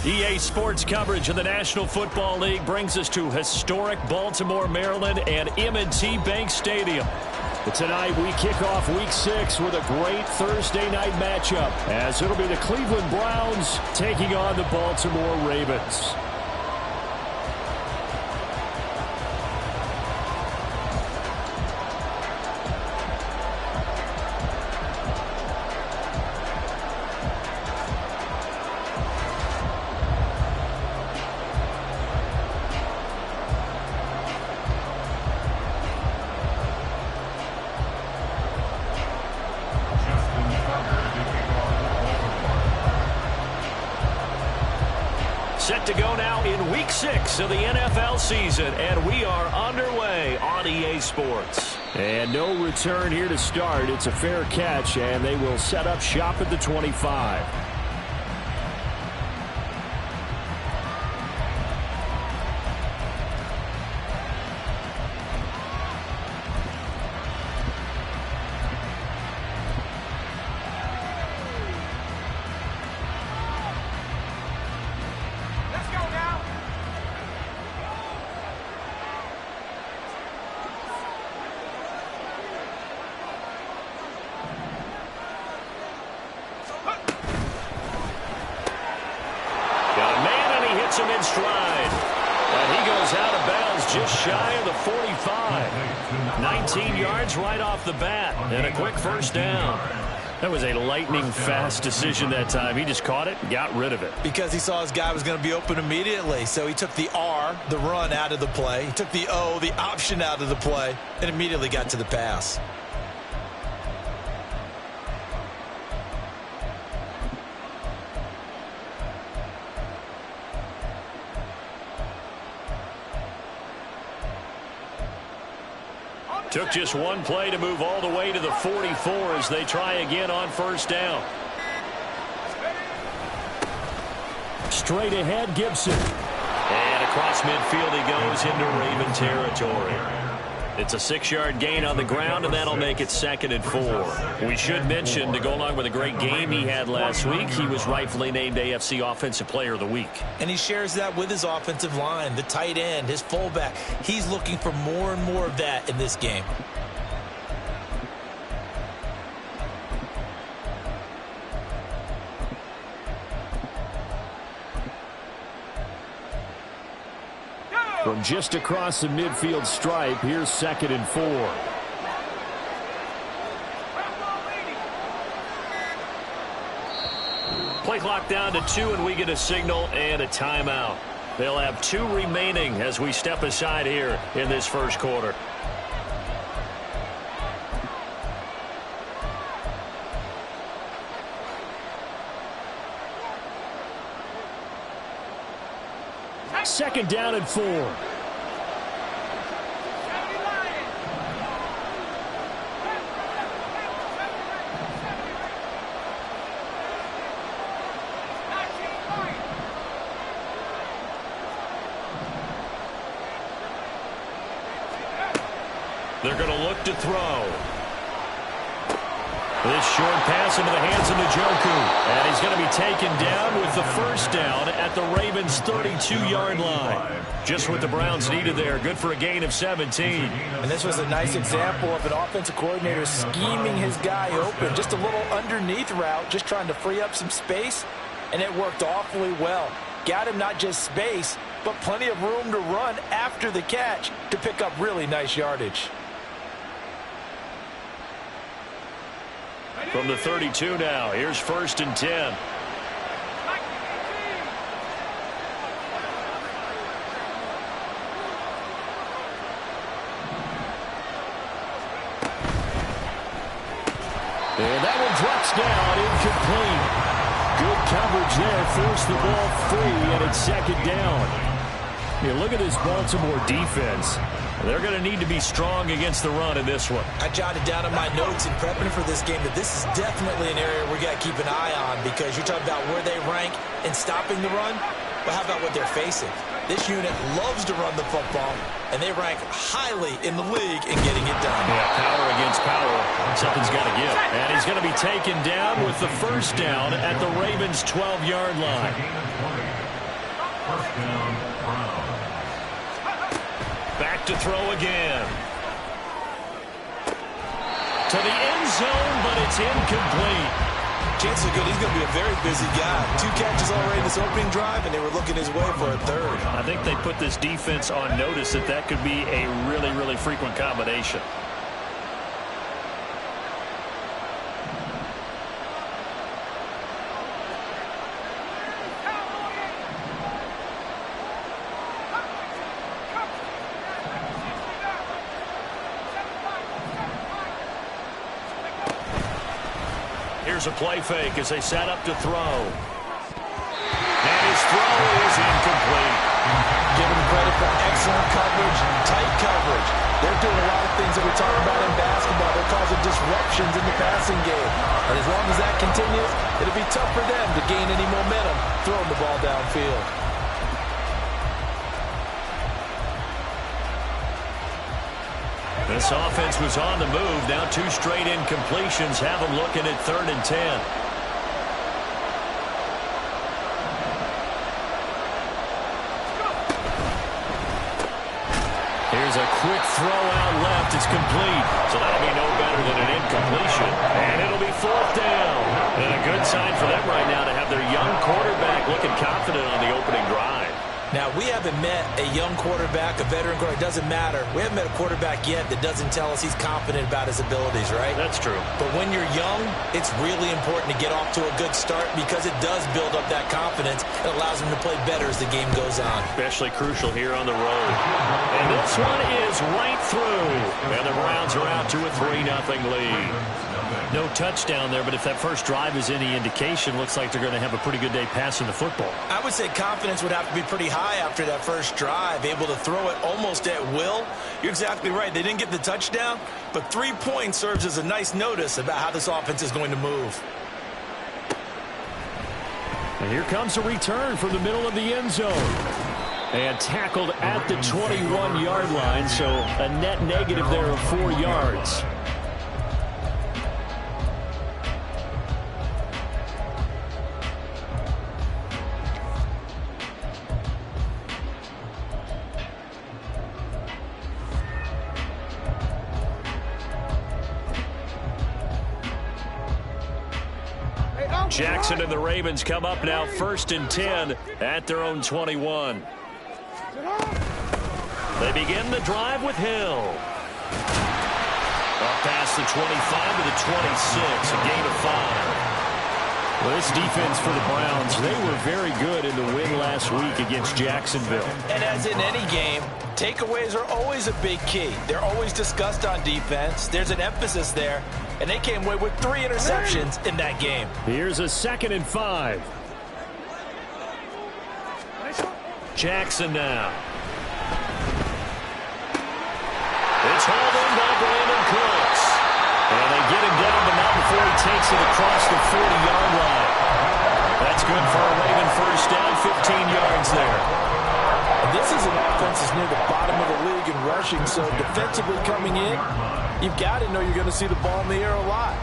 EA Sports coverage of the National Football League brings us to historic Baltimore, Maryland, and M&T Bank Stadium. Tonight, we kick off Week 6 with a great Thursday night matchup, as it'll be the Cleveland Browns taking on the Baltimore Ravens. Set to go now in Week 6 of the NFL season, and we are underway on EA Sports. And no return here to start. It's a fair catch, and they will set up shop at the 25. Him in stride, and he goes out of bounds just shy of the 45. 19 yards right off the bat, and a quick first down. That was a lightning-fast decision that time. He just caught it and got rid of it. Because he saw his guy was going to be open immediately, so he took the R, the run, out of the play. He took the O, the option, out of the play, and immediately got to the pass. Took just one play to move all the way to the 44 as they try again on first down. Straight ahead, Gibson. And across midfield he goes into Raven territory. It's a 6-yard gain on the ground, and that'll make it 2nd and 4. We should mention, to go along with a great game he had last week, he was rightfully named AFC Offensive Player of the Week. And he shares that with his offensive line, the tight end, his fullback. He's looking for more and more of that in this game. From just across the midfield stripe, here's 2nd and 4. Play clock down to 2, and we get a signal and a timeout. They'll have 2 remaining as we step aside here in this first quarter. Second down and 4. They're going to look to throw. This short pass into the hands of Njoku. And he's going to be taken down with the first down at the Ravens' 32-yard line. Just what the Browns needed there. Good for a gain of 17. And this was a nice example of an offensive coordinator scheming his guy open. Just a little underneath route, just trying to free up some space. And it worked awfully well. Got him not just space, but plenty of room to run after the catch to pick up really nice yardage. From the 32 now, here's 1st and 10. And that one drops down, incomplete. Good coverage there, forced the ball free, and it's 2nd down. Yeah, look at this Baltimore defense. They're going to need to be strong against the run in this one. I jotted down in my notes in prepping for this game that this is definitely an area we got to keep an eye on, because you're talking about where they rank in stopping the run, but how about what they're facing? This unit loves to run the football, and they rank highly in the league in getting it done. Yeah, power against power. Something's got to give. And he's going to be taken down with the first down at the Ravens' 12-yard line. Back to throw again. To the end zone, but it's incomplete. Chances are good he's going to be a very busy guy. 2 catches already in this opening drive, and they were looking his way for a third. I think they put this defense on notice that that could be a really, really frequent combination. Here's a play fake as they set up to throw. And his throw is incomplete. Give him credit for excellent coverage, tight coverage. They're doing a lot of things that we talk about in basketball. They're causing disruptions in the passing game. And as long as that continues, it'll be tough for them to gain any momentum throwing the ball downfield. This offense was on the move. Now 2 straight incompletions have them looking at 3rd and 10. Here's a quick throw out left. It's complete. So that'll be no better than an incompletion. And it'll be 4th down. And a good sign for them right now to have their young quarterback looking confident on the opening drive. Now, we haven't met a young quarterback, a veteran quarterback. It doesn't matter. We haven't met a quarterback yet that doesn't tell us he's confident about his abilities, right? That's true. But when you're young, it's really important to get off to a good start because it does build up that confidence. It allows him to play better as the game goes on. Especially crucial here on the road. And this one is right through. And the Browns are out to a 3-0 lead. No touchdown there, but if that first drive is any indication, looks like they're going to have a pretty good day passing the football. I would say confidence would have to be pretty high after that first drive, able to throw it almost at will. You're exactly right. They didn't get the touchdown, but 3 points serves as a nice notice about how this offense is going to move. And here comes a return from the middle of the end zone. And tackled at the 21-yard line, so a net negative there of 4 yards. Jackson and the Ravens come up now 1st and 10 at their own 21. They begin the drive with Hill. Up past the 25 to the 26, a gain of 5. Well, this defense for the Browns, they were very good in the win last week against Jacksonville. And as in any game, takeaways are always a big key. They're always discussed on defense. There's an emphasis there. And they came away with 3 interceptions in that game. Here's a 2nd and 5. Jackson now. It's hauled in by Brandon Cooks. And they get him down, but not before he takes it across the 40-yard line. That's good for a Raven first down, 15 yards there. And this is an offense that's near the bottom of the league in rushing, so defensively coming in, you've got to know you're going to see the ball in the air a lot.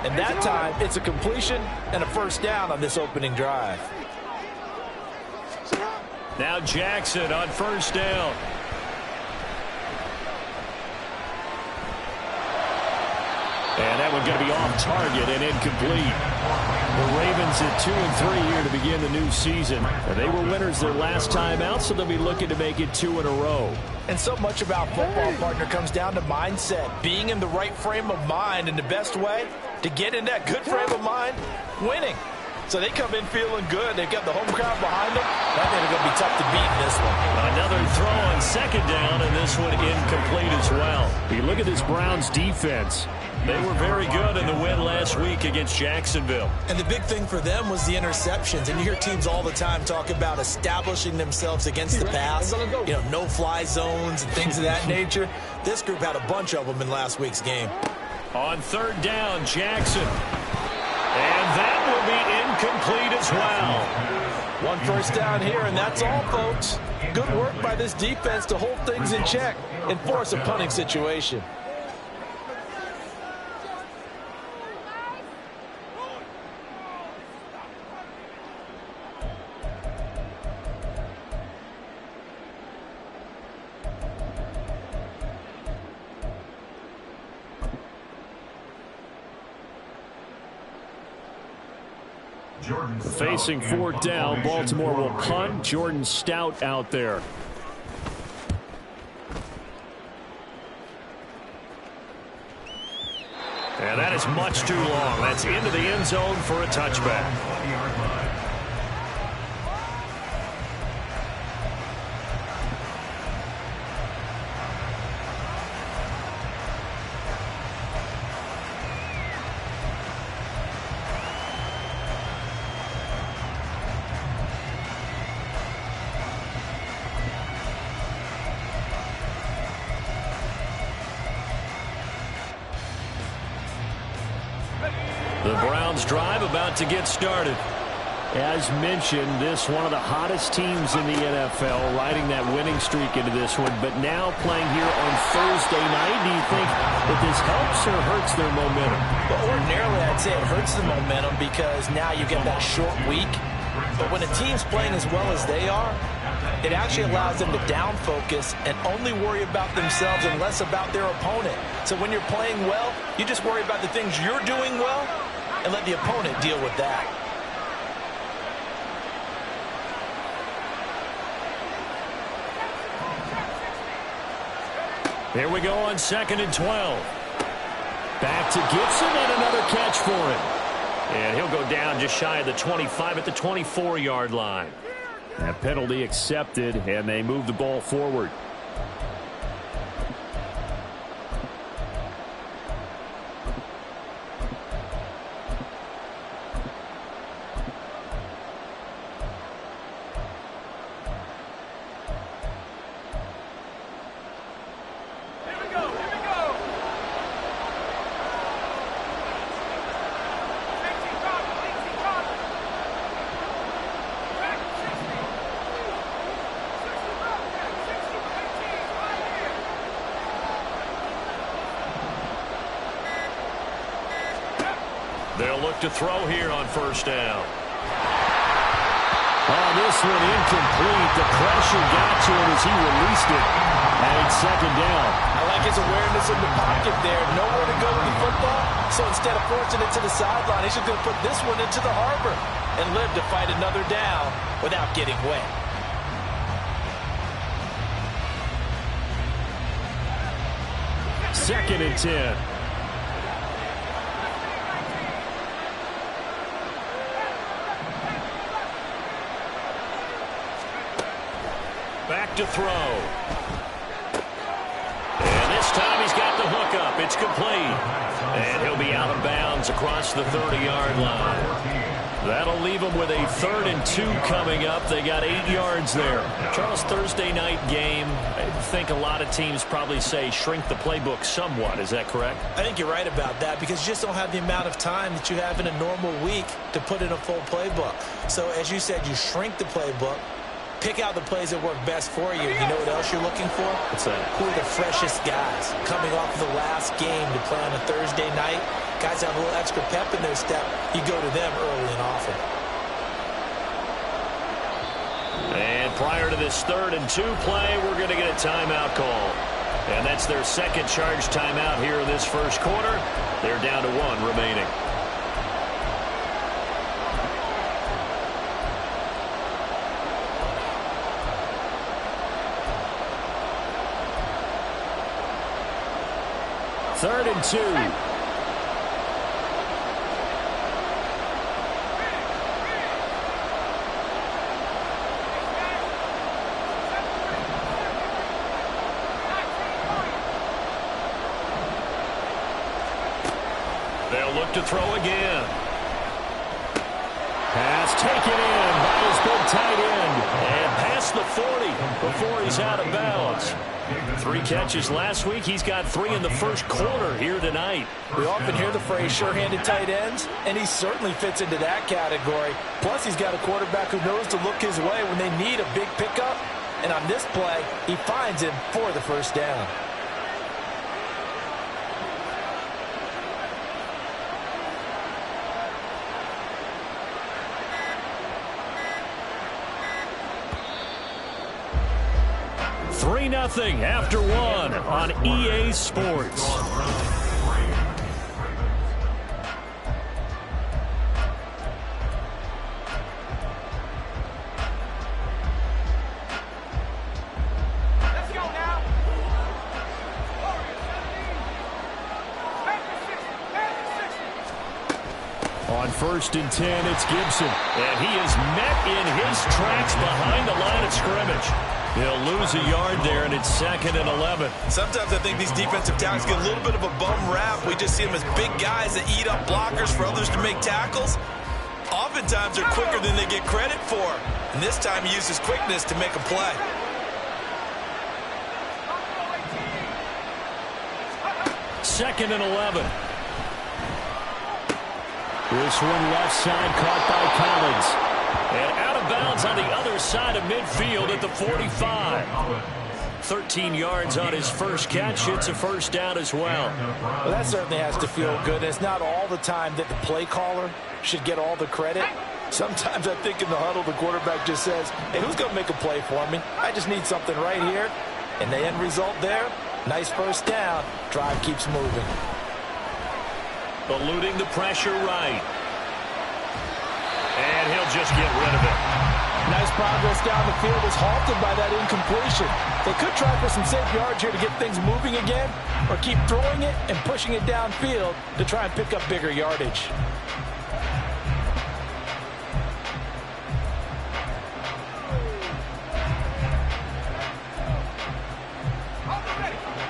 And that time, it's a completion and a first down on this opening drive. Now Jackson on first down. And that one going to be off target and incomplete. The Ravens at 2-3 here to begin the new season. And they were winners their last time out, so they'll be looking to make it 2 in a row. And so much about football, partner, comes down to mindset. Being in the right frame of mind, and the best way to get in that good frame of mind, winning. So they come in feeling good. They've got the home crowd behind them. I think it's going to be tough to beat in this one. Another throw on 2nd down, and this one incomplete as well. You look at this Browns defense. They were very good in the win last week against Jacksonville. And the big thing for them was the interceptions. And you hear teams all the time talk about establishing themselves against the pass. You know, no-fly zones and things of that nature. This group had a bunch of them in last week's game. On 3rd down, Jackson. And that will be incomplete as well. One first down here, and that's all, folks. Good work by this defense to hold things in check and force a punting situation. Facing fourth down, Baltimore will punt. Jordan Stout out there. And that is much too long. That's into the end zone for a touchback. The Browns drive about to get started. As mentioned, this one of the hottest teams in the NFL, riding that winning streak into this one, but now playing here on Thursday night. Do you think that this helps or hurts their momentum? Well, ordinarily, I'd say it hurts the momentum because now you get that short week. But when a team's playing as well as they are, it actually allows them to down focus and only worry about themselves and less about their opponent. So when you're playing well, you just worry about the things you're doing well and let the opponent deal with that. Here we go on 2nd and 12. Back to Gibson and another catch for him. And he'll go down just shy of the 25 at the 24-yard line. That penalty accepted, and they move the ball forward. They'll look to throw here on first down. Oh, this one incomplete. The pressure got to him as he released it. And it's 2nd down. I like his awareness in the pocket there. Nowhere to go with the football. So instead of forcing it to the sideline, he's just going to put this one into the harbor and live to fight another down without getting wet. Second and 10. Back to throw. And this time he's got the hook up. It's complete. And he'll be out of bounds across the 30-yard line. That'll leave them with a 3rd and 2 coming up. They got 8 yards there. Charles, Thursday night game, I think a lot of teams probably say shrink the playbook somewhat. Is that correct? I think you're right about that because you just don't have the amount of time that you have in a normal week to put in a full playbook. So as you said, you shrink the playbook. Pick out the plays that work best for you. You know what else you're looking for? What's that? Who are the freshest guys coming off of the last game to play on a Thursday night? Guys have a little extra pep in their step. You go to them early and often. And prior to this 3rd and 2 play, we're going to get a timeout call. And that's their second charge timeout here in this first quarter. They're down to 1 remaining. Third and 2. They'll look to throw again. Pass taken in by his big tight end. And past the 40 before he's out of bounds. 3 catches last week. He's got 3 in the first quarter here tonight. We often hear the phrase sure-handed tight ends, and he certainly fits into that category. Plus, he's got a quarterback who knows to look his way when they need a big pickup. And on this play, he finds him for the first down. Nothing after 1 on EA Sports. On 1st and 10, it's Gibson. And he is met in his tracks behind the line of scrimmage. He'll lose a yard there, and it's 2nd and 11. Sometimes I think these defensive tackles get a little bit of a bum rap. We just see them as big guys that eat up blockers for others to make tackles. Oftentimes, they're quicker than they get credit for. And this time, he uses quickness to make a play. Second and 11. This one left side caught by Collins. And out of bounds on the other side of midfield at the 45. 13 yards on his first catch. It's a first down as well. Well, that certainly has to feel good. It's not all the time that the play caller should get all the credit. Sometimes I think in the huddle, the quarterback just says, hey, who's going to make a play for me? I just need something right here. And the end result there, nice first down. Drive keeps moving. Eluding the pressure right. And he'll just get rid of it. Nice progress down the field is halted by that incompletion. They could try for some safe yards here to get things moving again, or keep throwing it and pushing it downfield to try and pick up bigger yardage.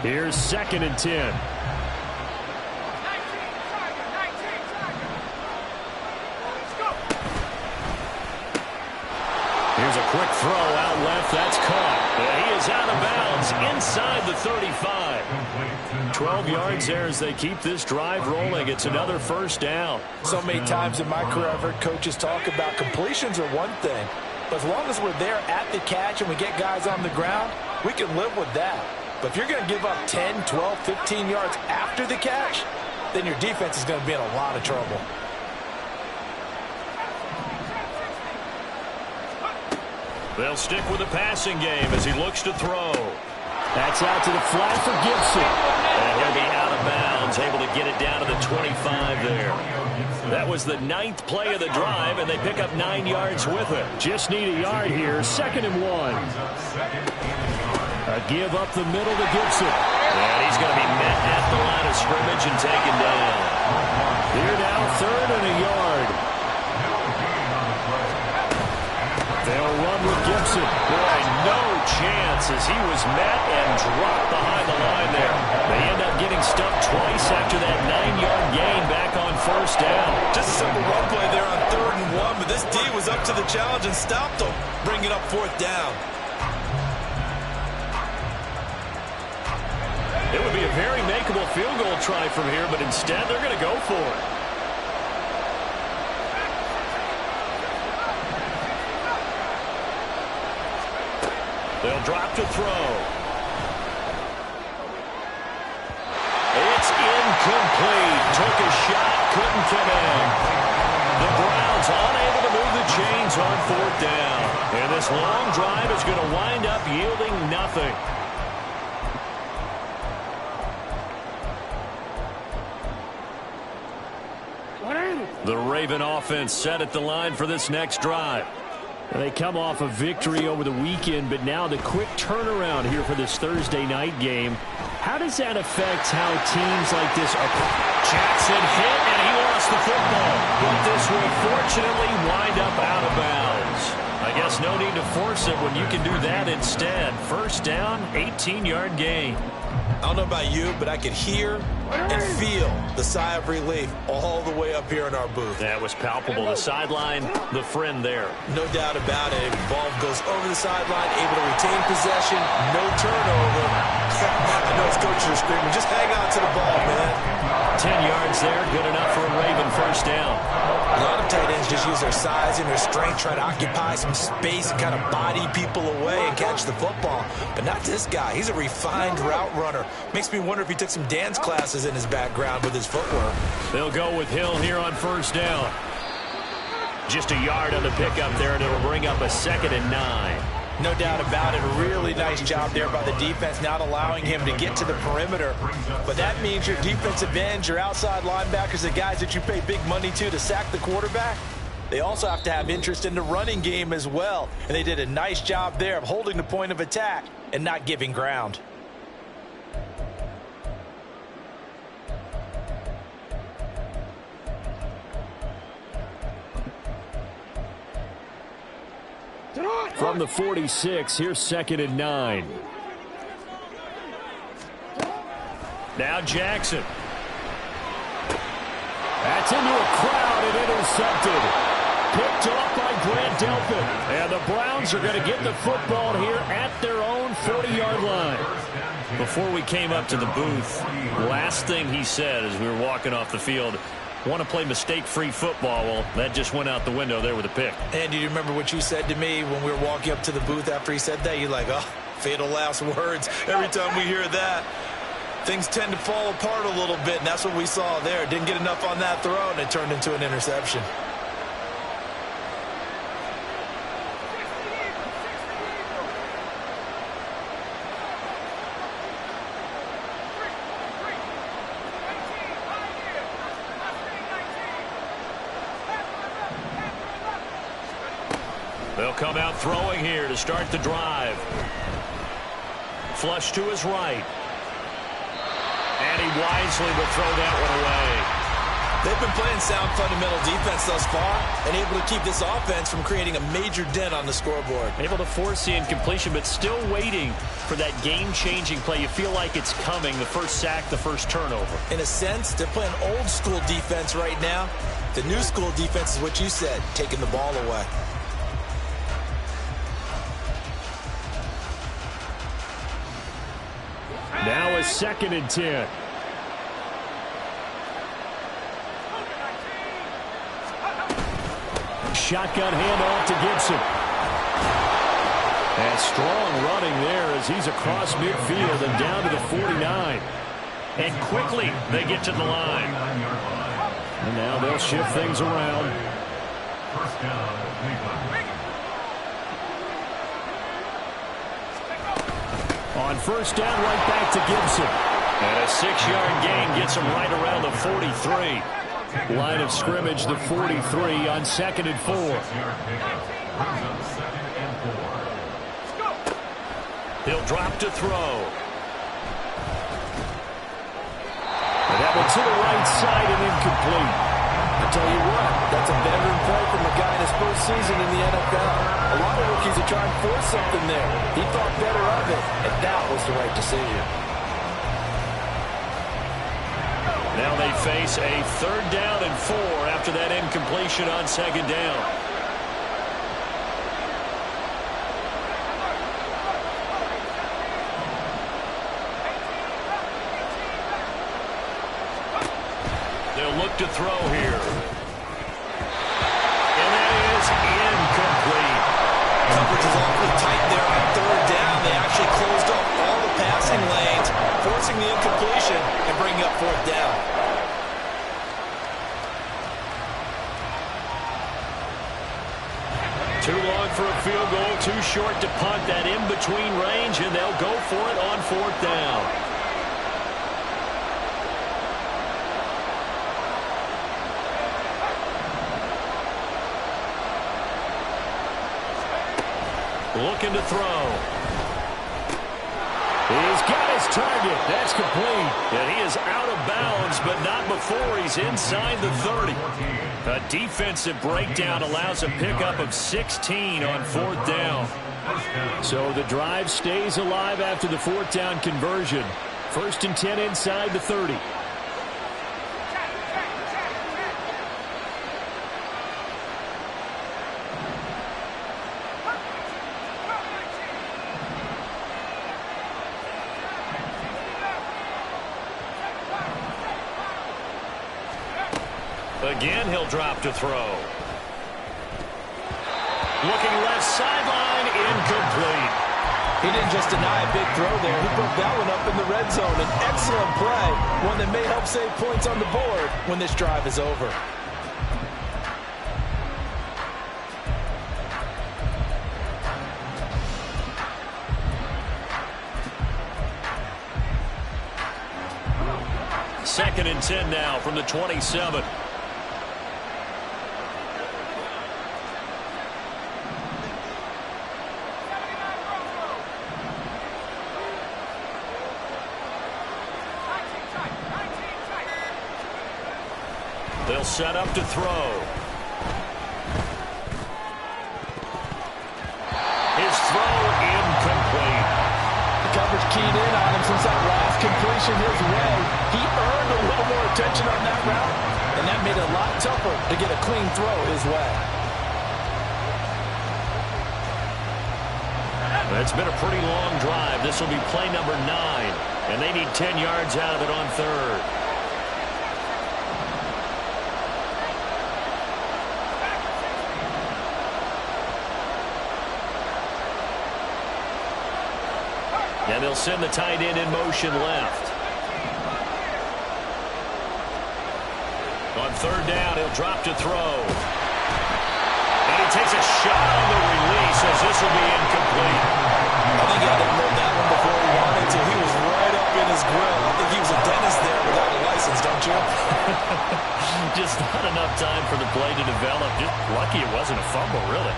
Here's 2nd and 10. Here's a quick throw out left. That's caught. He is out of bounds inside the 35. 12 yards there as they keep this drive rolling. It's another first down. So many times in my career I've heard coaches talk about completions are one thing. But as long as we're there at the catch and we get guys on the ground, we can live with that. But if you're going to give up 10, 12, 15 yards after the catch, then your defense is going to be in a lot of trouble. They'll stick with the passing game as he looks to throw. That's out to the flat for Gibson. And he'll be out of bounds, able to get it down to the 25 there. That was the 9th play of the drive, and they pick up 9 yards with it. Just need a yard here. 2nd and 1. A give up the middle to Gibson. And he's going to be met at the line of scrimmage and taken down. Here now, 3rd and a yard. They'll run with Gibson. Boy, no chance as he was met and dropped behind the line there. They end up getting stuffed twice after that 9-yard gain back on first down. Just a simple run play there on 3rd and 1, but this D was up to the challenge and stopped them, bringing up 4th down. It would be a very makeable field goal try from here, but instead they're going to go for it. They'll drop to throw. It's incomplete. Took a shot, couldn't connect. The Browns unable to move the chains on 4th down. And this long drive is going to wind up yielding nothing. The Raven offense set at the line for this next drive. They come off a victory over the weekend, but now the quick turnaround here for this Thursday night game. How does that affect how teams like this are? Jackson hit, and he lost the football. But this will fortunately wind up out of bounds. I guess no need to force it when you can do that instead. First down, 18-yard gain. I don't know about you, but I could hear and feel the sigh of relief all the way up here in our booth. That was palpable. The sideline, the friend there. No doubt about it. Ball goes over the sideline, able to retain possession, no turnover. I know his coaches are screaming, just hang on to the ball, man. 10 yards there, good enough for a Raven first down. A lot of tight ends just use their size and their strength, try to occupy some space and kind of body people away and catch the football. But not this guy. He's a refined route runner. Makes me wonder if he took some dance classes in his background with his footwork. They'll go with Hill here on first down. Just a yard on the pickup there, and it'll bring up a 2nd and 9. No doubt about it. Really nice job there by the defense, not allowing him to get to the perimeter. But that means your defensive ends, your outside linebackers, the guys that you pay big money to sack the quarterback, they also have to have interest in the running game as well. And they did a nice job there of holding the point of attack and not giving ground. From the 46, here's 2nd and 9. Now Jackson. That's into a crowd and intercepted. Picked off by Grant Delphin. And the Browns are going to get the football here at their own 40-yard line. Before we came up to the booth, last thing he said as we were walking off the field, want to play mistake-free football. Well, that just went out the window there with a pick. And do you remember what you said to me when we were walking up to the booth after he said that? You're like, oh, fatal last words. Every time we hear that, things tend to fall apart a little bit, and that's what we saw there. Didn't get enough on that throw, and it turned into an interception. They'll come out throwing here to start the drive. Flush to his right. And he wisely will throw that one away. They've been playing sound fundamental defense thus far and able to keep this offense from creating a major dent on the scoreboard. Able to force the incompletion, but still waiting for that game-changing play. You feel like it's coming, the first sack, the first turnover. In a sense, they're playing old-school defense right now. The new school defense is what you said, taking the ball away. Now a 2nd and 10. Shotgun handoff to Gibson. And strong running there as he's across midfield and down to the 49. And quickly they get to the line. And now they'll shift things around. First down, on first down, right back to Gibson. And a 6-yard gain gets him right around the 43. Line of scrimmage, the 43 on 2nd and 4. He'll drop to throw. And that one to the right side and incomplete. I tell you what, that's a veteran play from a guy in his first season in the NFL. A lot of rookies are trying to force something there. He thought better of it, and that was the right decision. Now they face a 3rd down and 4 after that incompletion on 2nd down. They'll look to throw here. And that is incomplete. Coverage is awfully tight there on 3rd down. They actually closed off all the passing lanes, forcing the incompletion and bringing up 4th down. Too long for a field goal, too short to punt. That in-between range, and they'll go for it on 4th down. Looking to throw. He's got his target. That's complete. And he is out of bounds, but not before he's inside the 30. A defensive breakdown allows a pickup of 16 on 4th down. So the drive stays alive after the 4th down conversion. First and 10 inside the 30. Again, he'll drop to throw. Looking left sideline, incomplete. He didn't just deny a big throw there. He broke that one up in the red zone. An excellent play, one that may help save points on the board when this drive is over. Second and 10 now from the 27. They'll set up to throw. His throw incomplete. The coverage keyed in on him since that last completion his way. He earned a little more attention on that route, and that made it a lot tougher to get a clean throw his way. It's been a pretty long drive. This will be play number 9, and they need 10 yards out of it on third. And they'll send the tight end in motion left. On third down, he'll drop to throw. And he takes a shot on the release as this will be incomplete. I think he had to load that one before he wanted to. He was right up in his grill. I think he was a dentist there without a license, don't you? Just not enough time for the play to develop. Just lucky it wasn't a fumble, really.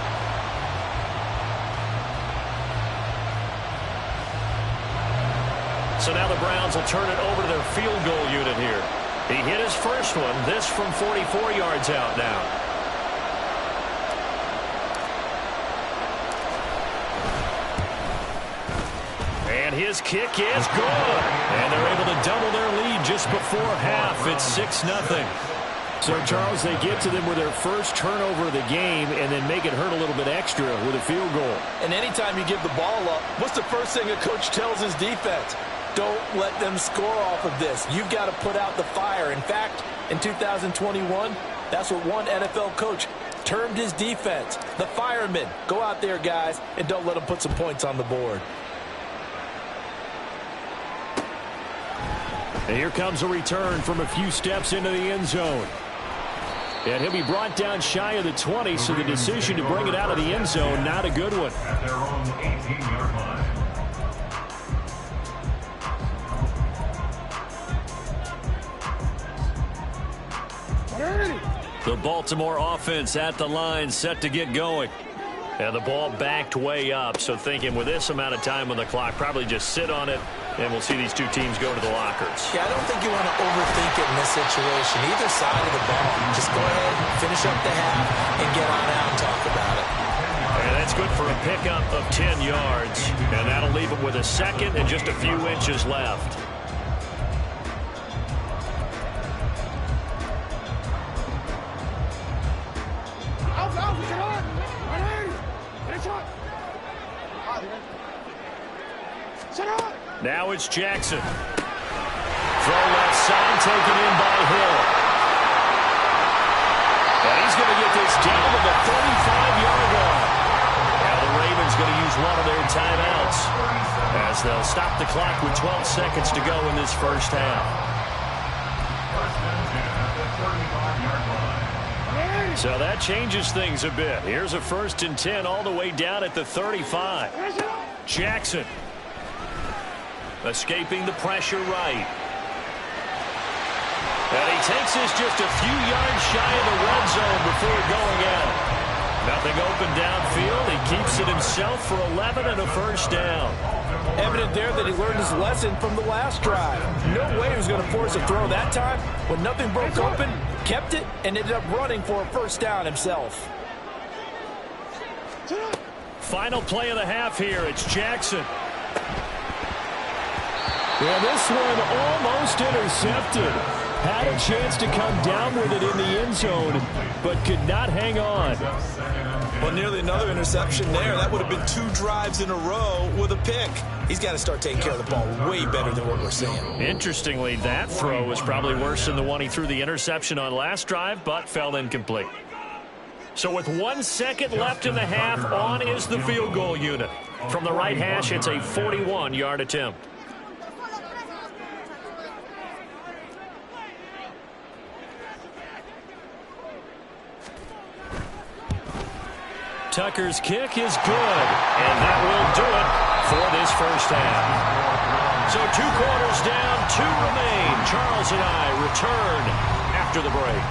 So now the Browns will turn it over to their field goal unit here. He hit his first one. This from 44 yards out now. And his kick is good. And they're able to double their lead just before half. It's 6-0. So, Charles, they get to them with their first turnover of the game and then make it hurt a little bit extra with a field goal. And anytime you give the ball up, what's the first thing a coach tells his defense? Don't let them score off of this. You've got to put out the fire. In fact, in 2021, that's what one NFL coach termed his defense. The firemen. Go out there, guys, and don't let them put some points on the board. And here comes a return from a few steps into the end zone. And he'll be brought down shy of the 20, so the decision to bring it out of the end zone, not a good one. At their own 18-yard line. The Baltimore offense at the line, set to get going. And the ball backed way up, so thinking with this amount of time on the clock, probably just sit on it, and we'll see these two teams go to the lockers. Yeah, I don't think you want to overthink it in this situation. Either side of the ball. Just go ahead, finish up the half, and get on out and talk about it. And that's good for a pickup of 10 yards. And that'll leave them with a second and just a few inches left. Now it's Jackson. Throw left side, taken in by Hill. And he's going to get this down to the 35-yard line. Now the Ravens going to use one of their timeouts as they'll stop the clock with 12 seconds to go in this first half. So that changes things a bit. Here's a 1st and 10 all the way down at the 35. Jackson escaping the pressure right. And he takes this just a few yards shy of the red zone before going out. Nothing open downfield. He keeps it himself for 11 and a first down. Evident there that he learned his lesson from the last drive. No way he was going to force a throw that time. When nothing broke open, kept it, and ended up running for a first down himself. Final play of the half here. It's Jackson. And this one almost intercepted. Had a chance to come down with it in the end zone, but could not hang on. Well, nearly another interception there. That would have been 2 drives in a row with a pick. He's got to start taking care of the ball way better than what we're seeing. Interestingly, that throw was probably worse than the one he threw the interception on last drive, but fell incomplete. So with 1 second left in the half, on is the field goal unit. From the right hash, it's a 41-yard attempt. Tucker's kick is good, and that will do it for this first half. So 2 quarters down, 2 remain. Charles and I return after the break.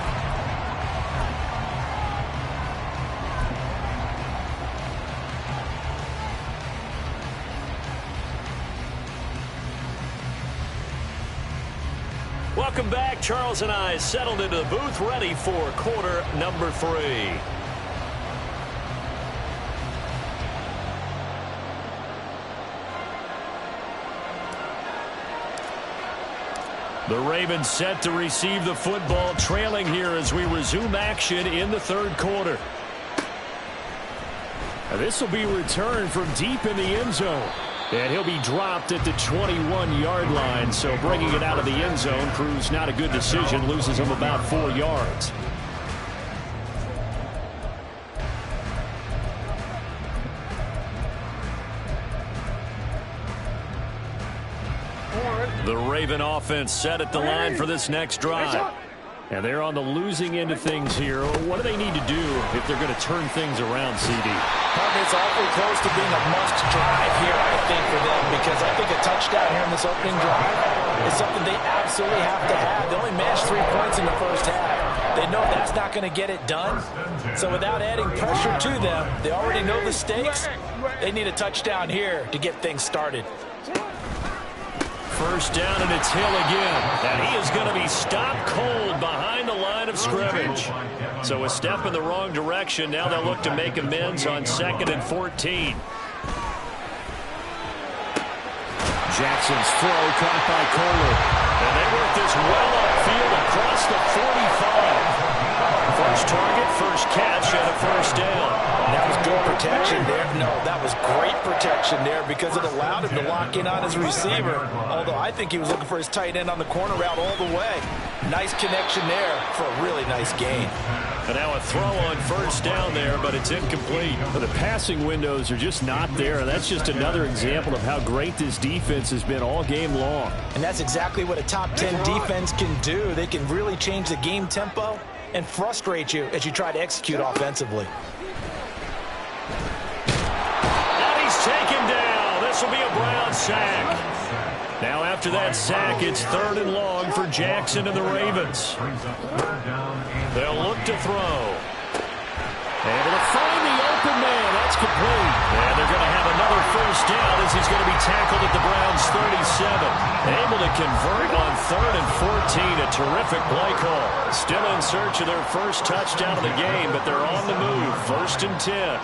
Welcome back. Charles and I settled into the booth, ready for quarter number 3. The Ravens set to receive the football, trailing here as we resume action in the third quarter. This will be returned from deep in the end zone. And he'll be dropped at the 21-yard line, so bringing it out of the end zone proves not a good decision, loses him about 4 yards. The Raven offense set at the line for this next drive. And they're on the losing end of things here. What do they need to do if they're going to turn things around, CD? It's awfully close to being a must drive here, I think, for them, because I think a touchdown here in this opening drive is something they absolutely have to have. They only matched 3 points in the first half. They know that's not going to get it done. So without adding pressure to them, they already know the stakes. They need a touchdown here to get things started. First down, and it's Hill again. And he is going to be stopped cold behind the line of scrimmage. So a step in the wrong direction. Now they'll look to make amends on 2nd and 14. Jackson's throw caught by Kohler. And they work this well upfield across the 45. First target, first catch, and a first down. That was good protection there. No, that was great protection there because it allowed him to lock in on his receiver. Although I think he was looking for his tight end on the corner route all the way. Nice connection there for a really nice gain. And now a throw on first down there, but it's incomplete. The passing windows are just not there. That's just another example of how great this defense has been all game long. And that's exactly what a top 10 defense can do. They can really change the game tempo and frustrate you as you try to execute offensively. And he's taken down. This will be a Brown sack. Now after that sack, it's 3rd and long for Jackson and the Ravens. They'll look to throw. Able to find the open man. That's complete. And they're going to have another first down as he's going to be tackled at the Browns' 37. Able to convert on 3rd and 14. A terrific play call. Still in search of their first touchdown of the game, but they're on the move. 1st and 10.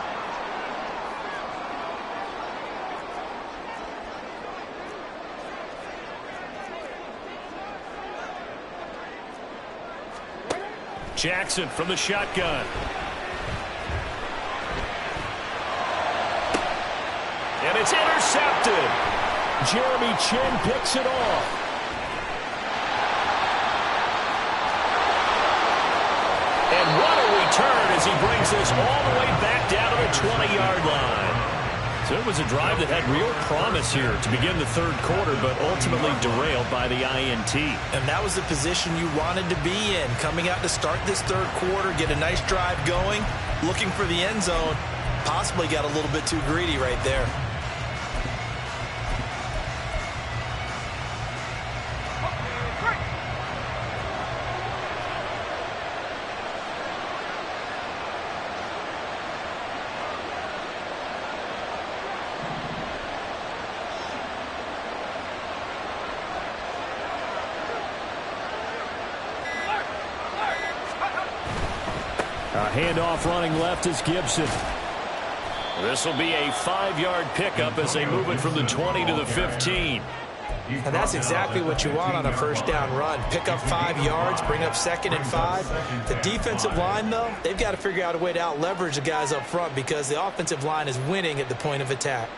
Jackson from the shotgun. And it's intercepted. Jeremy Chin picks it off. And what a return as he brings this all the way back down to the 20-yard line. So it was a drive that had real promise here to begin the third quarter, but ultimately derailed by the INT. And that was the position you wanted to be in. Coming out to start this third quarter, get a nice drive going, looking for the end zone. Possibly got a little bit too greedy right there. Handoff running left is Gibson. This will be a 5-yard pickup as they move it from the 20 to the 15. And that's exactly what you want on a first down run. Pick up 5 yards, bring up 2nd and 5. The defensive line, though, they've got to figure out a way to out-leverage the guys up front because the offensive line is winning at the point of attack.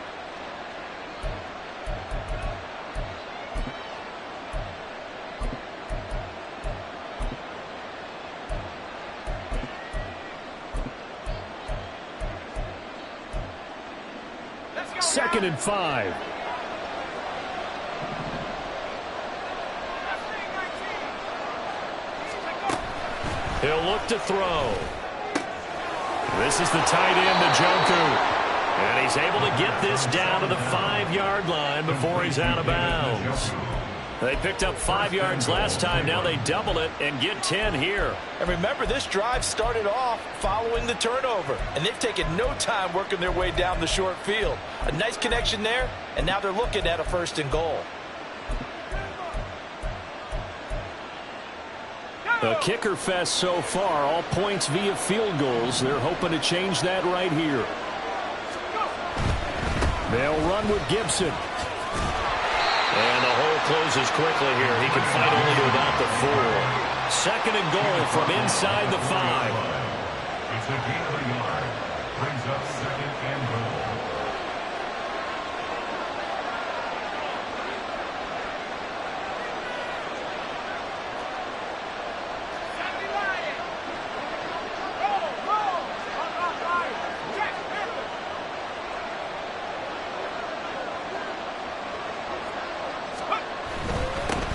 Second and 5. He'll look to throw. This is the tight end, Njoku. And he's able to get this down to the 5-yard line before he's out of bounds. They picked up 5 yards last time. Now they double it and get 10 here. And remember, this drive started off following the turnover. And they've taken no time working their way down the short field. A nice connection there, and now they're looking at a 1st and goal. A kicker fest so far, all points via field goals. They're hoping to change that right here. They'll run with Gibson. And the hole closes quickly here. He can fight only to about the 4. 2nd and goal from inside the 5. It's a gain of a yard. Brings up 2nd and goal.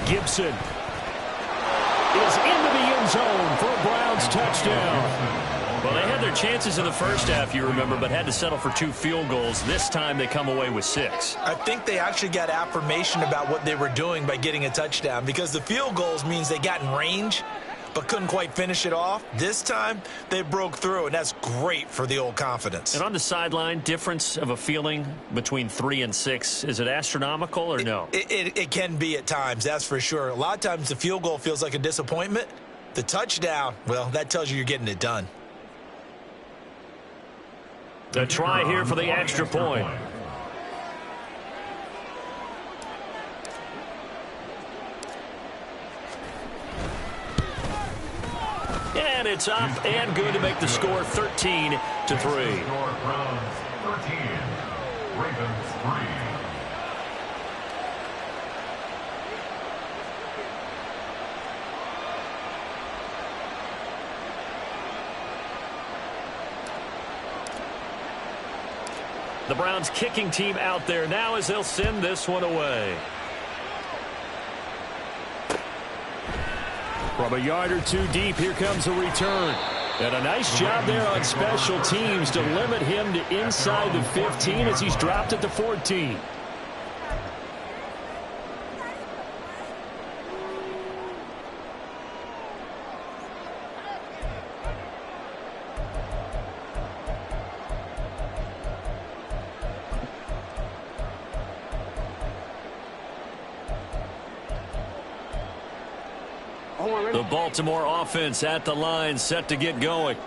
Gibson is into the end zone for a Browns touchdown. Well, they had their chances in the first half, you remember, but had to settle for 2 field goals. This time they come away with 6. I think they actually got affirmation about what they were doing by getting a touchdown because the field goals means they got in range but couldn't quite finish it off. This time, they broke through, and that's great for the old confidence. And on the sideline, difference of a feeling between 3 and 6, is it astronomical or no? It can be at times, that's for sure. A lot of times the field goal feels like a disappointment. The touchdown, well, that tells you you're getting it done. A try here for the extra point. And it's up and good to make the score 13-3. Browns 13, Ravens 3. The Browns kicking team out there now as they'll send this one away. From a yard or 2 deep, here comes a return. And a nice job there on special teams to limit him to inside the 15 as he's dropped at the 14. The Baltimore offense at the line, set to get going.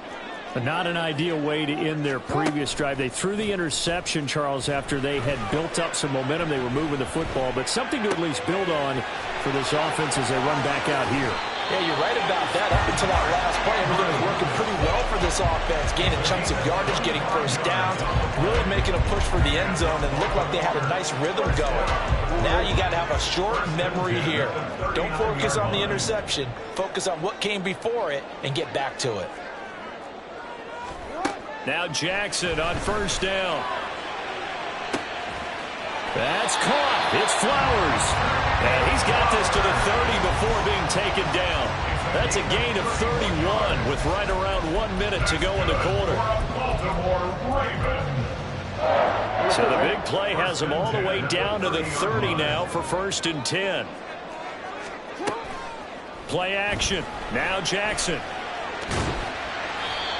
But not an ideal way to end their previous drive. They threw the interception, Charles, after they had built up some momentum. They were moving the football, but something to at least build on for this offense as they run back out here. Yeah, you're right about that. Up until that last play, everything was working pretty well for this offense. Gaining chunks of yardage, getting first downs, really making a push for the end zone, and looked like they had a nice rhythm going. Now you got to have a short memory here. Don't focus on the interception. Focus on what came before it and get back to it. Now Jackson on first down. That's caught. It's Flowers. And he's got this to the 30 before being taken down. That's a gain of 31 with right around 1 minute to go in the quarter. So the big play has him all the way down to the 30 now for 1st and 10. Play action. Now Jackson.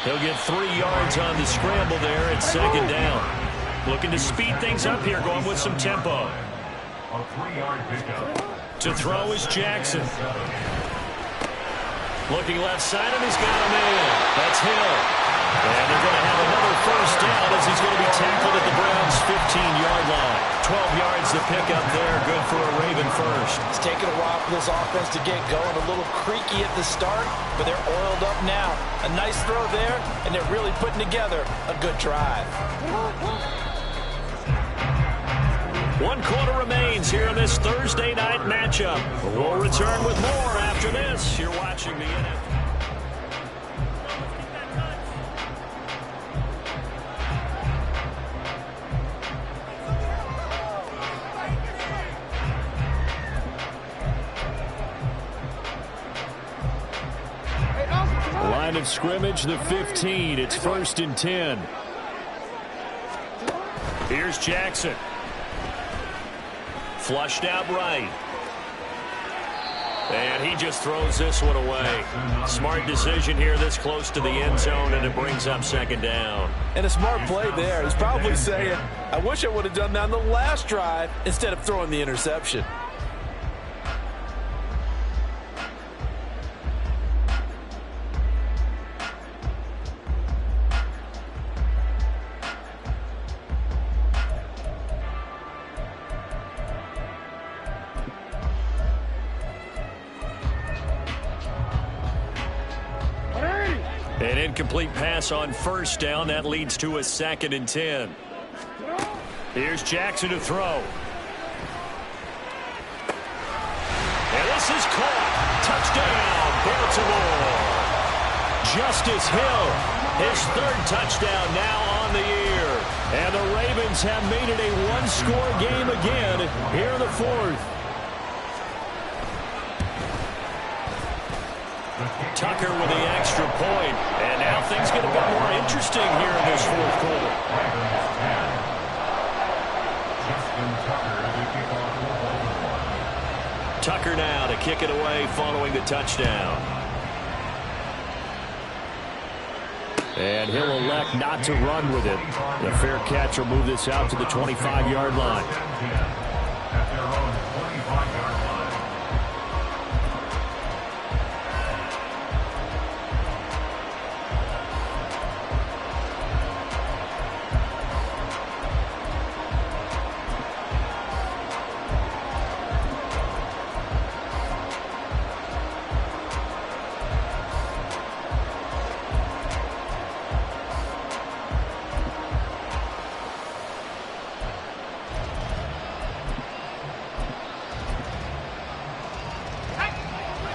He'll get 3 yards on the scramble there at 2nd down. Looking to speed things up here, going with some tempo. A 3-yard pickup. To throw is Jackson. Looking left side, and he's got a man. That's Hill. And they're going to have another first down as he's going to be tackled at the Browns' 15-yard line. 12 yards to pick up there. Good for a Raven finished. It's taken a while for this offense to get going. A little creaky at the start, but they're oiled up now. A nice throw there, and they're really putting together a good drive. 1 quarter remains here in this Thursday night matchup. We'll return with more after this. You're watching the NFL. Line of scrimmage, the 15. It's 1st and 10. Here's Jackson. Flushed out right. And he just throws this one away. Smart decision here this close to the end zone, and it brings up 2nd down. And a smart play there. He's probably saying, I wish I would have done that on the last drive instead of throwing the interception. An incomplete pass on 1st down. That leads to a 2nd and 10. Here's Jackson to throw. And this is caught. Touchdown, Baltimore. Justice Hill, his 3rd touchdown now on the year. And the Ravens have made it a 1-score game again here in the 4th. Tucker with the extra point. And now things get a bit more interesting here in this 4th quarter. Tucker now to kick it away following the touchdown. And he'll elect not to run with it. The fair catch will move this out to the 25-yard line. At their own 25-yard line.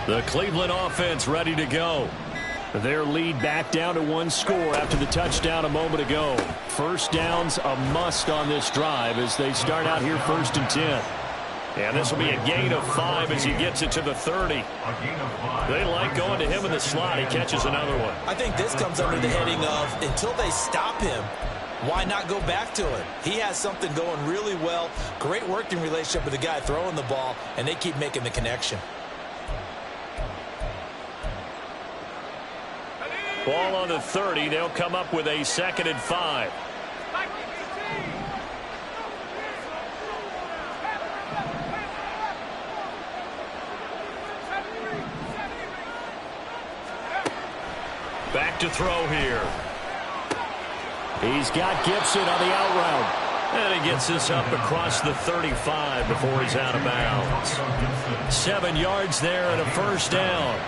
The Cleveland offense ready to go. Their lead back down to 1 score after the touchdown a moment ago. 1st down's a must on this drive as they start out here 1st and 10. And this will be a gain of 5 as he gets it to the 30. They like going to him in the slot. He catches another one. I think this comes under the heading of until they stop him, why not go back to it? He has something going really well. Great working relationship with the guy throwing the ball, and they keep making the connection. Ball on the 30. They'll come up with a 2nd and 5. Back to throw here. He's got Gibson on the out route. And he gets this up across the 35 before he's out of bounds. 7 yards there and a 1st down.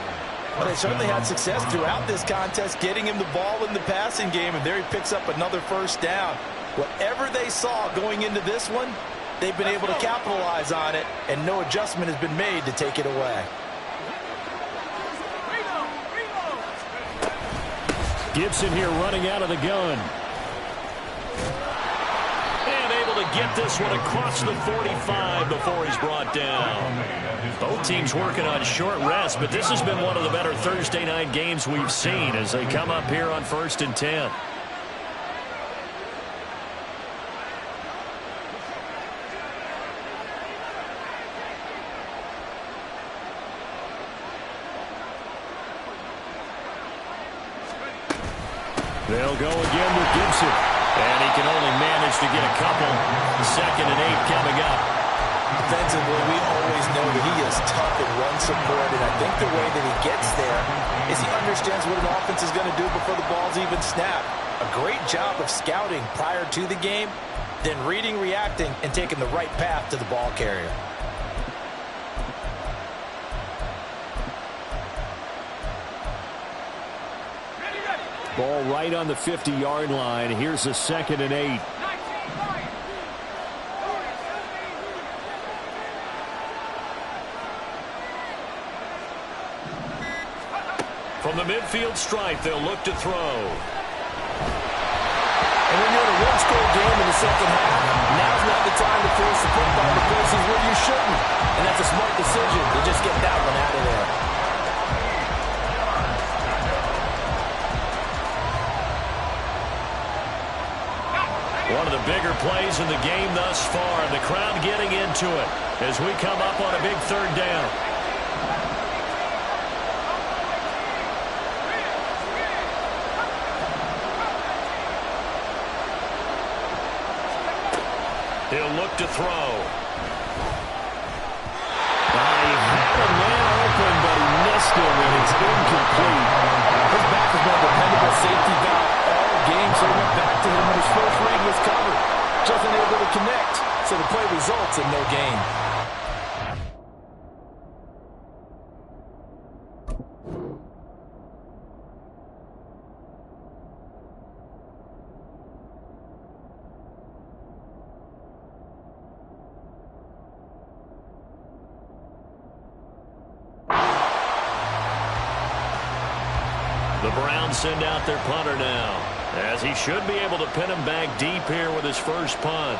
Well, they certainly had success throughout this contest getting him the ball in the passing game, and there he picks up another 1st down. Whatever they saw going into this one, they've been able to capitalize on it, and no adjustment has been made to take it away. Gibson here running out of the gun. And able to get this one across the 45 before he's brought down. Both teams working on short rest, but this has been one of the better Thursday night games we've seen as they come up here on 1st and 10. They'll go again with Gibson. And he can only manage to get a couple. 2nd and 8 coming up. Defensively, we always know that he is tough in run support, and I think the way that he gets there is he understands what an offense is going to do before the ball's even snapped. A great job of scouting prior to the game, then reading, reacting, and taking the right path to the ball carrier. Ball right on the 50-yard line. Here's a 2nd and 8. From the midfield stripe, they'll look to throw. And when you're in a one-score game in the second half, now's not the time to force the football to places where you shouldn't. And that's a smart decision to just get that one out of there. One of the bigger plays in the game thus far. The crowd getting into it as we come up on a big 3rd down. He'll look to throw. He had a man open, but he missed him, and it's incomplete. His back has been a dependable safety valve all game, so he went back to him when his first read was covered. Just unable to connect, so the play results in no gain. The Browns send out their punter now, as he should be able to pin him back deep here with his first punt.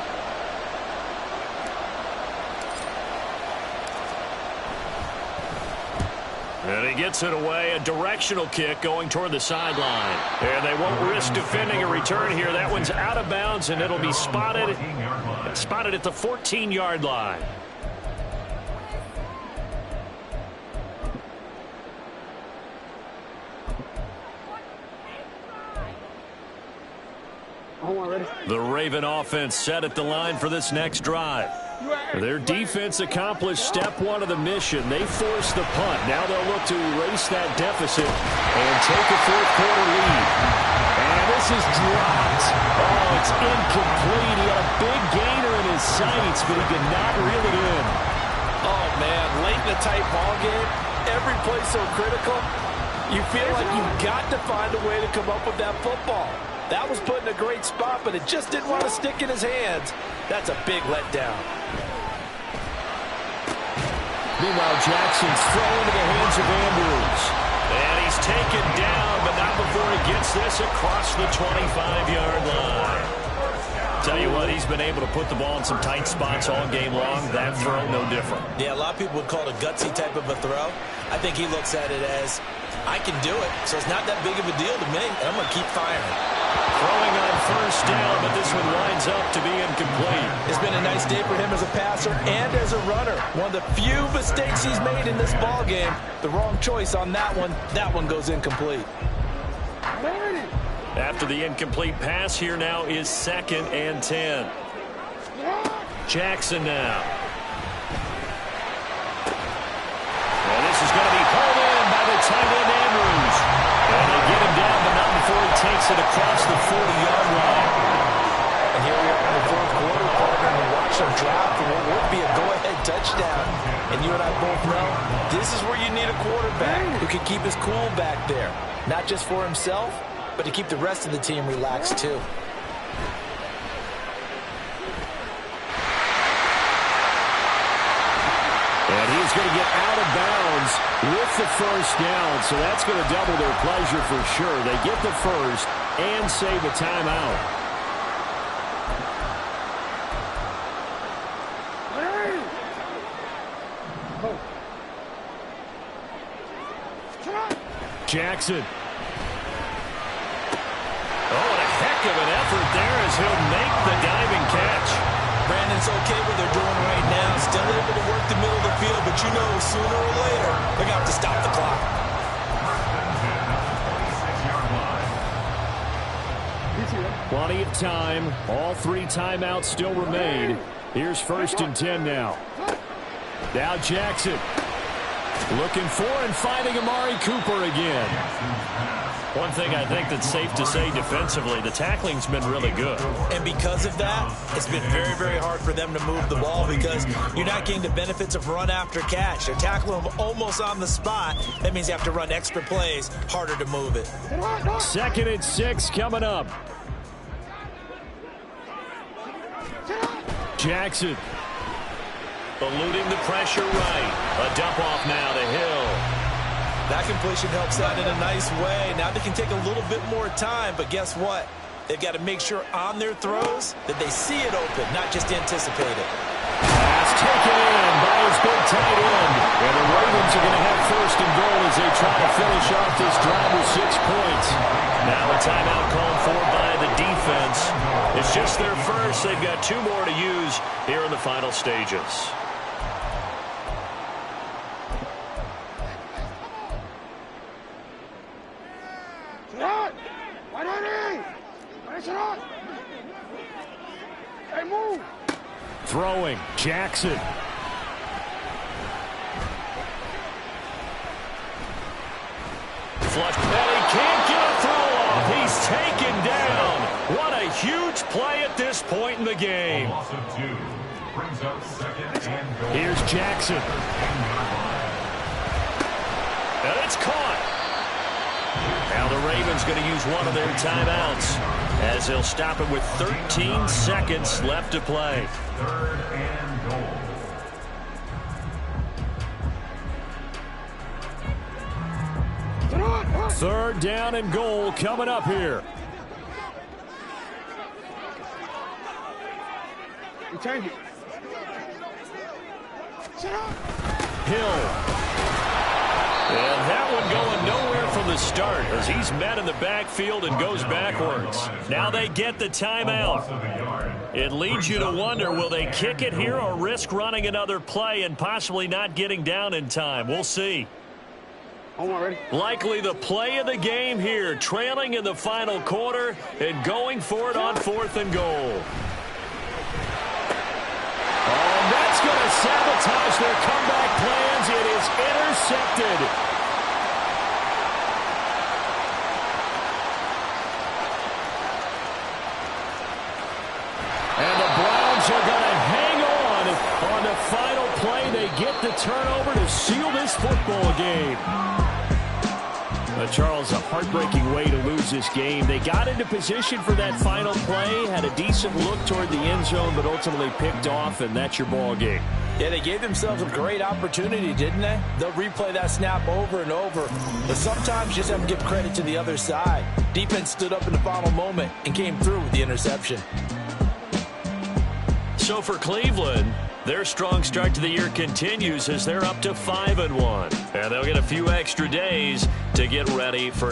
And he gets it away, a directional kick going toward the sideline. And they won't risk defending a return here. That one's out of bounds, and it'll be spotted at the 14-yard line. The Raven offense set at the line for this next drive. Their defense accomplished step 1 of the mission. They forced the punt. Now they'll look to erase that deficit and take a 4th quarter lead. And this is dropped. Oh, it's incomplete. He had a big gainer in his sights, but he could not reel it in. Oh, man, late in the tight ball game, every play so critical, you feel like you've got to find a way to come up with that football. That was put in a great spot, but it just didn't want to stick in his hands. That's a big letdown. Meanwhile, Jackson's thrown into the hands of Andrews. And he's taken down, but not before he gets this across the 25-yard line. Tell you what, he's been able to put the ball in some tight spots all game long. That throw, no different. Yeah, a lot of people would call it a gutsy type of a throw. I think he looks at it as, I can do it, so it's not that big of a deal to me, and I'm going to keep firing. Throwing on first down, but this one winds up to be incomplete. It's been a nice day for him as a passer and as a runner. One of the few mistakes he's made in this ball game. The wrong choice on that one. That one goes incomplete. After the incomplete pass, here now is 2nd and 10. Jackson now. Well, this is going to be hauled in by the tight end Andrews. And they get him down, but not before he takes it across the 40-yard line. And here we are in the 4th quarter, partner, and watch them drop for what would be a go-ahead touchdown. And you and I both know this is where you need a quarterback who can keep his cool back there. Not just for himself, but to keep the rest of the team relaxed too. And he's going to get out of bounds with the first down, so that's going to double their pleasure for sure. They get the first and save a timeout. Jackson. Oh, and a heck of an effort there as he'll make the diving catch. Brandon's okay what they're doing right now. Still able to work the middle of the field, but you know sooner or later they're going to have to stop the clock. Plenty of time. All 3 timeouts still remain. Here's 1st and 10 now. Now Jackson. Looking for and finding Amari Cooper again. One thing I think that's safe to say defensively, the tackling's been really good. And because of that, it's been very, very hard for them to move the ball because you're not getting the benefits of run after catch. They're tackling them almost on the spot. That means you have to run extra plays, harder to move it. 2nd and 6 coming up. Jackson. Eluding the pressure right. A dump off now to Hill. That completion helps out in a nice way. Now they can take a little bit more time, but guess what? They've got to make sure on their throws that they see it open, not just anticipate it. Pass taken in by his big tight end. And the Ravens are going to have 1st and goal as they try to finish off this drive with 6 points. Now a timeout called for by the defense. It's just their first. They've got 2 more to use here in the final stages. Throwing, Jackson. Flush, and he can't get a throw off. He's taken down. What a huge play at this point in the game. A loss of 2 brings up 2nd and goal. Here's Jackson. And it's caught. Now the Ravens going to use one of their timeouts as they'll stop it with 13 seconds left to play. 3rd and goal. Third down and goal coming up here. Hill. And that one going nowhere from the start as he's met in the backfield and goes backwards. Now they get the timeout. It leads you to wonder, will they kick it here or risk running another play and possibly not getting down in time? We'll see. Likely the play of the game here, trailing in the final quarter and going for it on 4th and goal. Oh, and that's going to sabotage their comeback plans. It is intercepted. And the Browns are going to hang on the final play. They get the turnover to seal this football game. Charles, a heartbreaking way to lose this game. They got into position for that final play, had a decent look toward the end zone, but ultimately picked off, and that's your ball game. Yeah, they gave themselves a great opportunity, didn't they? They'll replay that snap over and over, but sometimes you just have to give credit to the other side. Defense stood up in the final moment and came through with the interception. So for Cleveland, their strong start to the year continues as they're up to 5-1. And they'll get a few extra days to get ready for